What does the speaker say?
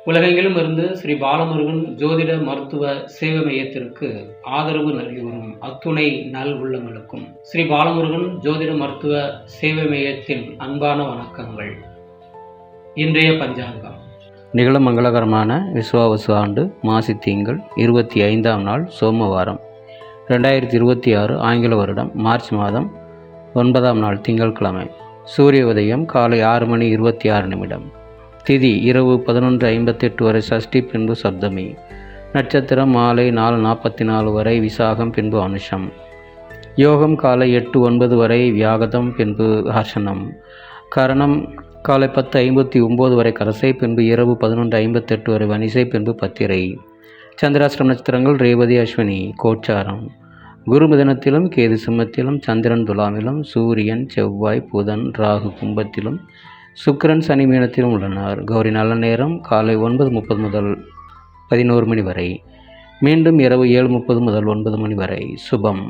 உலகெங்கிலும் இருந்து ஸ்ரீ பாலமுருகன் ஜோதிட மருத்துவ சேவை மையத்திற்கு ஆதரவு நல்கி வரும் அத்துணை நல் உள்ளங்களுக்கும் ஸ்ரீ பாலமுருகன் ஜோதிட மருத்துவ சேவை மையத்தின் அன்பான வணக்கங்கள். இன்றைய பஞ்சாங்கம் நிகழ மங்களகரமான விஸ்வாவசு ஆண்டு மாசி திங்கள் 25ஆம் நாள் சோமவாரம் 2026 ஆங்கில வருடம் மார்ச் மாதம் 9ஆம் நாள் திங்கட்கிழமை. சூரிய உதயம் காலை 6:26. திதி இரவு 11:58 வரை சஷ்டி, பின்பு சப்தமி. நட்சத்திரம் மாலை 4:44 வரை விசாகம், பின்பு அனுஷம். யோகம் காலை 8:09 வரை வியாகதம், பின்பு ஹர்ஷனம். கரணம் காலை 10:59 வரை கரசை, பின்பு இரவு 11:58 வரை வனிசை, பின்பு பத்திரை. சந்திராஷ்டிரம் நட்சத்திரங்கள் ரேவதி, அஸ்வினி. கோச்சாரம் குரு மிதனத்திலும், கேது சிம்மத்திலும், சந்திரன் துலாமிலும், சூரியன் செவ்வாய் புதன் ராகு கும்பத்திலும், சுக்கிரன் சனி மீனத்திலும் உள்ளனர். கௌரி நல்ல நேரம் காலை 9:30 முதல் 11 மணி வரை, மீண்டும் இரவு 7:30 முதல் 9 மணி வரை. சுபம்.